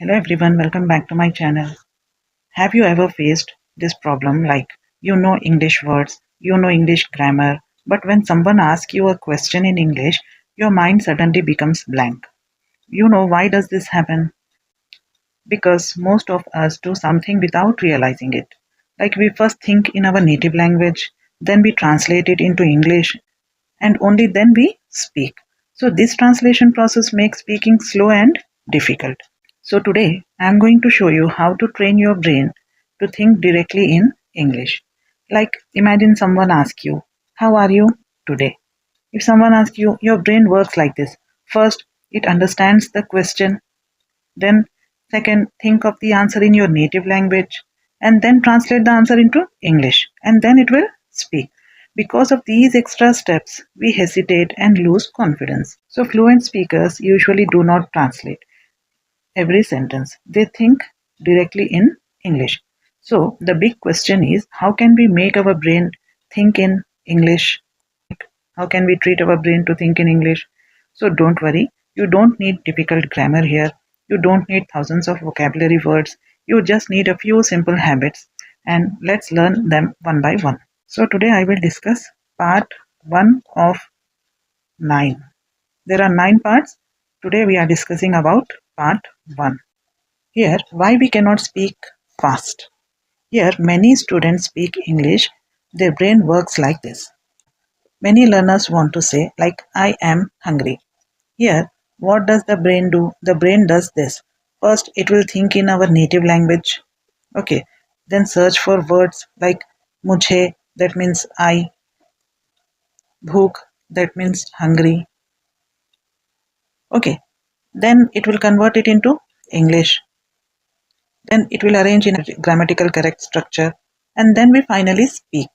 Hello everyone, welcome back to my channel. Have you ever faced this problem like you know English words, you know English grammar, but when someone asks you a question in English, your mind suddenly becomes blank. You know why does this happen? Because most of us do something without realizing it. Like we first think in our native language, then we translate it into English, and only then we speak. So this translation process makes speaking slow and difficult. So today I am going to show you how to train your brain to think directly in English. Like imagine someone asks you, how are you today? If someone asks you, your brain works like this. First, it understands the question. Then second, think of the answer in your native language and then translate the answer into English and then it will speak. Because of these extra steps, we hesitate and lose confidence. So fluent speakers usually do not translate every sentence. They think directly in English. So the big question is how can we make our brain think in English? How can we treat our brain to think in English? So don't worry, you don't need difficult grammar here. You don't need thousands of vocabulary words. You just need a few simple habits and let's learn them one by one. So today I will discuss part 1 of 9. There are 9 parts. Today we are discussing about part 1. Here, why we cannot speak fast. Here, many students speak English. Their brain works like this. Many learners want to say, like, I am hungry. Here, what does the brain do? The brain does this. First, it will think in our native language. Okay. Then search for words like mujhe, that means I, bhook, that means hungry. Okay. Then it will convert it into English. Then it will arrange in a grammatical correct structure, and then we finally speak.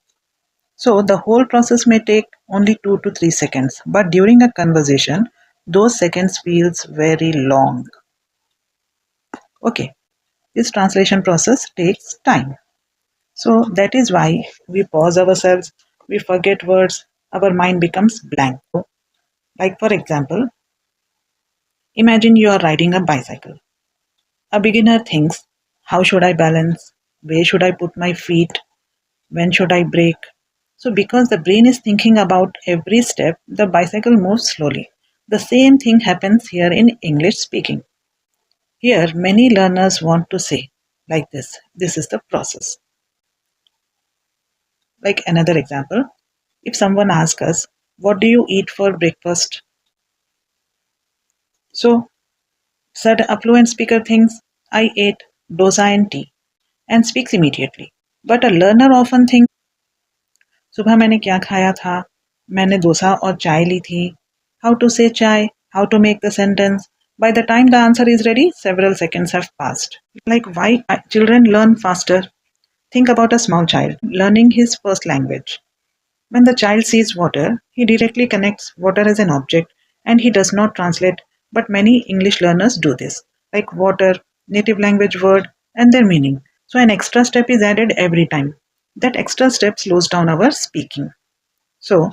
So the whole process may take only 2 to 3 seconds, but during a conversation, those seconds feels very long. Okay, this translation process takes time. So that is why we pause ourselves, we forget words, our mind becomes blank. Like for example, imagine you are riding a bicycle. A beginner thinks, how should I balance? Where should I put my feet? When should I brake? So because the brain is thinking about every step, the bicycle moves slowly. The same thing happens here in English speaking. Here, many learners want to say like this. This is the process. Like another example, if someone asks us, what do you eat for breakfast? So, said a fluent speaker thinks, I ate dosa and tea and speaks immediately. But a learner often thinks, सुबह मैंने क्या खाया था? मैंने डोसा और चाय ली थी. How to say chai? How to make the sentence? By the time the answer is ready, several seconds have passed. Like why children learn faster? Think about a small child learning his first language. When the child sees water, he directly connects water as an object and he does not translate, but many English learners do this, like water, native language word, and their meaning. So an extra step is added every time. That extra step slows down our speaking. So,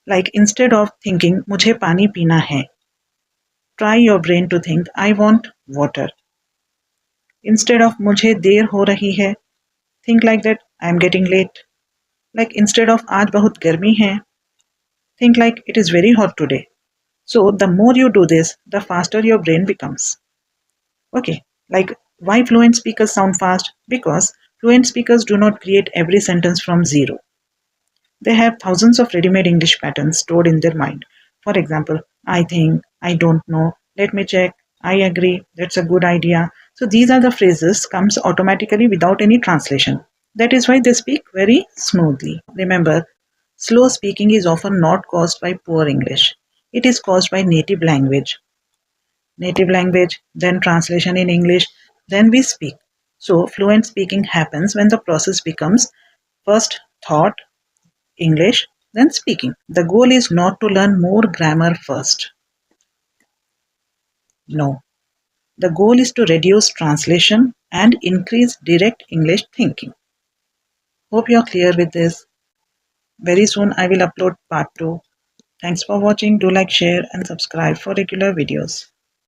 like instead of thinking, मुझे पानी पीना है, try your brain to think, I want water. Instead of मुझे देर हो रही है, think like that, I am getting late. Like instead of आज बहुत गर्मी है, think like it is very hot today. So the more you do this, the faster your brain becomes. Okay, like why fluent speakers sound fast? Because fluent speakers do not create every sentence from zero. They have thousands of ready-made English patterns stored in their mind. For example, I think, I don't know, let me check, I agree, that's a good idea. So these are the phrases comes automatically without any translation. That is why they speak very smoothly. Remember, slow speaking is often not caused by poor English. It is caused by native language. Native language, then translation in English, then we speak. So fluent speaking happens when the process becomes first thought, English, then speaking. The goal is not to learn more grammar first. No. The goal is to reduce translation and increase direct English thinking. Hope you're clear with this. Very soon I will upload part 2. Thanks for watching. Do like, share and subscribe for regular videos.